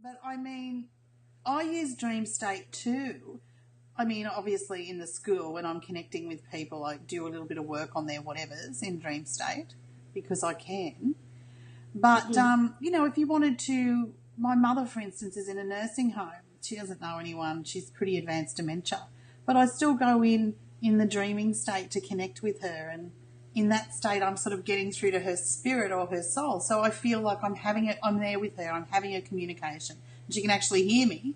But I mean, I use dream state too. I mean, obviously in the school when I'm connecting with people, I do a little bit of work on their whatevers in dream state because I can. But, if you wanted to, my mother, for instance, is in a nursing home. She doesn't know anyone. She's pretty advanced dementia. But I still go in the dreaming state to connect with her. And in that state, I'm sort of getting through to her spirit or her soul. So I feel like I'm there with her. I'm having a communication. She can actually hear me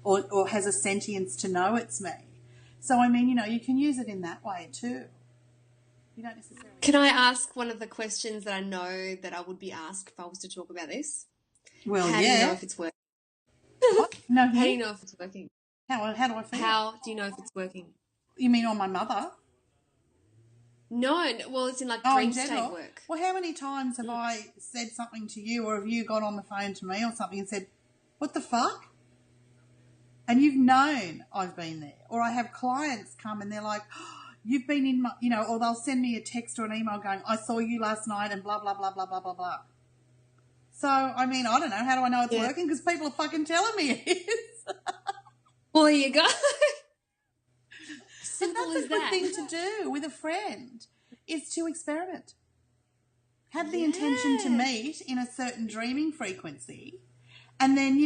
or has a sentience to know it's me. So, I mean, you can use it in that way too. You don't necessarily... Can I ask one of the questions that I know that I would be asked if I was to talk about this? Well, How do you know if it's working? What? No, how do you know if it's working? How do I feel? How do you know if it's working? You mean on my mother? No, well, it's in dream state work. Well, how many times have I said something to you, or have you got on the phone to me or something and said, what the fuck? And you've known I've been there. Or I have clients come and they're like, oh, you've been in my, or they'll send me a text or an email going, I saw you last night and blah, blah, blah, blah, blah, blah, blah. So, I mean, I don't know. How do I know it's working? Because people are fucking telling me it is. Well, there you go. Simple as that. That's a good that. thing to do with a friend, is to experiment. Have the intention to meet in a certain dreaming frequency. And then,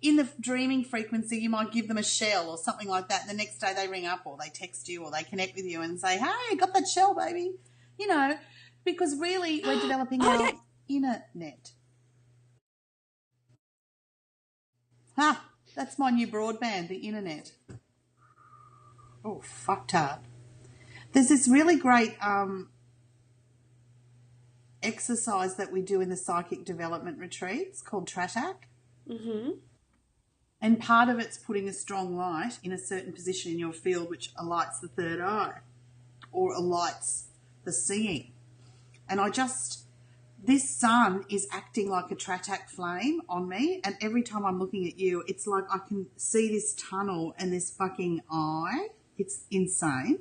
in the dreaming frequency, you might give them a shell or something like that. And the next day they ring up or they text you or they connect with you and say, hey, got that shell, baby. Because really we're developing our internet. That's my new broadband, the internet. Oh, fucked hard. There's this really great exercise that we do in the psychic development retreats called Tratak. Mm-hmm. And part of it's putting a strong light in a certain position in your field which alights the third eye or alights the seeing. And this sun is acting like a Tratak flame on me, and every time I'm looking at you, it's like I can see this tunnel and this fucking eye. It's insane.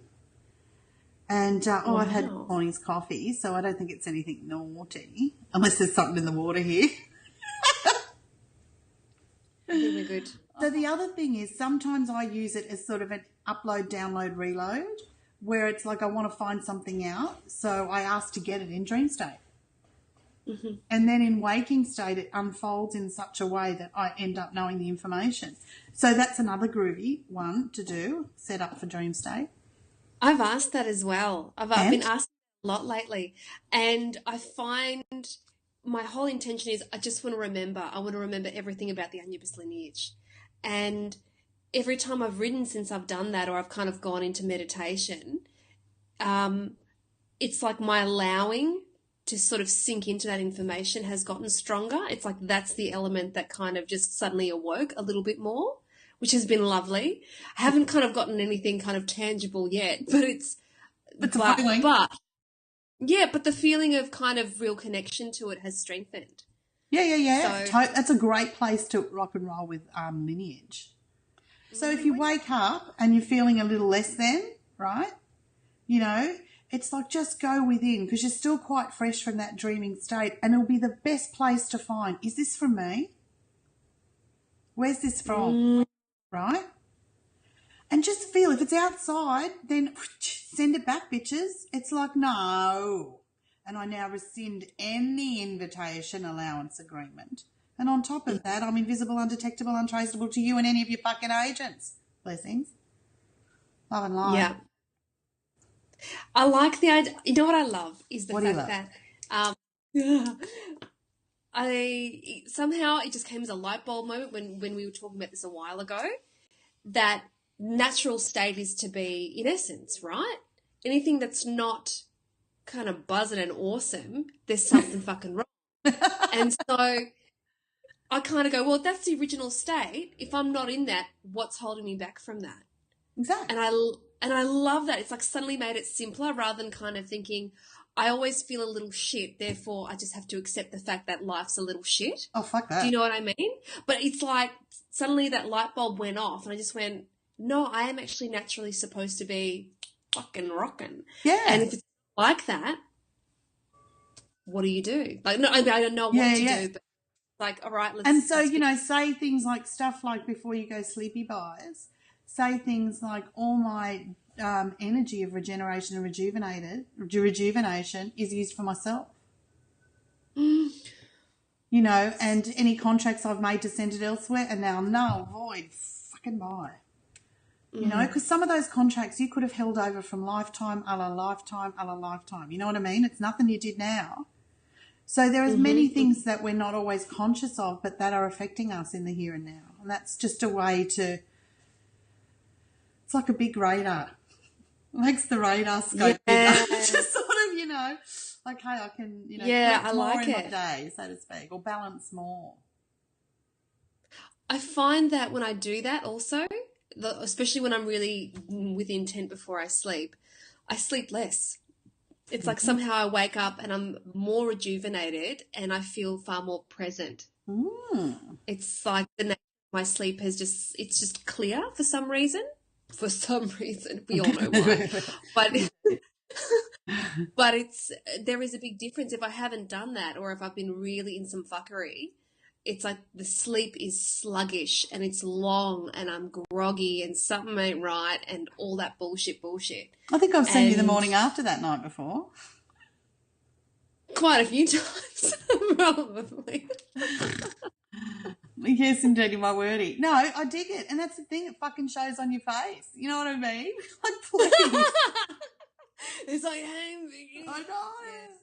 And, I've had morning's coffee, so I don't think it's anything naughty, unless there's something in the water here. I think we're good. So the other thing is sometimes I use it as sort of an upload, download, reload, where it's like I want to find something out, so I ask to get it in dream state. Mm-hmm. And then in waking state, it unfolds in such a way that I end up knowing the information. So that's another groovy one to do, set up for dream state. I've asked that as well. I've been asked a lot lately. And I find my whole intention is I just want to remember. I want to remember everything about the Anubis lineage. And every time I've written since I've done that, or I've kind of gone into meditation, it's like my allowing to sort of sink into that information has gotten stronger. It's like that's the element that kind of just suddenly awoke a little bit more, which has been lovely. I haven't kind of gotten anything kind of tangible yet, but it's a feeling. But the feeling of kind of real connection to it has strengthened. Yeah. So, that's a great place to rock and roll with lineage. So if you wake up and you're feeling a little less than, right, it's like just go within because you're still quite fresh from that dreaming state, and it'll be the best place to find, is this from me? Where's this from? Right? And just feel, if it's outside, then send it back, bitches. It's like, no. And I now rescind any invitation, allowance, agreement. And on top of that, I'm invisible, undetectable, untraceable to you and any of your fucking agents. Blessings. Love and light. Yeah. I like the idea. You know what I love is the fact that somehow it just came as a light bulb moment when we were talking about this a while ago, that natural state is to be, in essence, right? Anything that's not kind of buzzing and awesome, there's something fucking wrong. And so I kind of go, well, that's the original state. If I'm not in that, what's holding me back from that? Exactly. And I love that. It's like suddenly made it simpler rather than kind of thinking, I always feel a little shit, therefore I just have to accept the fact that life's a little shit. Oh, fuck that. Do you know what I mean? But it's like suddenly that light bulb went off and I just went, no, I am actually naturally supposed to be fucking rocking. Yeah. And if it's like that, what do you do? Like, no, I don't know what to do. But Like, all right, let's. And so, let's you know, say things like stuff like before you go sleepy buys, say things like all my energy of regeneration and rejuvenation is used for myself. You know, and any contracts I've made to send it elsewhere are now null, void, fucking buy. You know, because some of those contracts you could have held over from lifetime, a la lifetime, a la lifetime. You know what I mean? It's nothing you did now. So there is many things that we're not always conscious of, but that are affecting us in the here and now. And that's just a way to, it's like a big radar. It makes the radar scope bigger. Just sort of, you know, like, hey, I can, you know, collect more in my day, so to speak, or balance more. I find that when I do that also, especially when I'm really with intent before I sleep less. It's like somehow I wake up and I'm more rejuvenated and I feel far more present. It's like the nature of my sleep it's just clear for some reason. For some reason, we all know why. But there is a big difference if I haven't done that or if I've been really in some fuckery. It's like the sleep is sluggish and it's long and I'm groggy and something ain't right and all that bullshit. I think I've seen you the morning after that night before. Quite a few times, probably. Yes, indeed, my wordy. No, I dig it. And that's the thing, it fucking shows on your face. You know what I mean? Like, please. It's like, hey, Vicky. I know. Yes.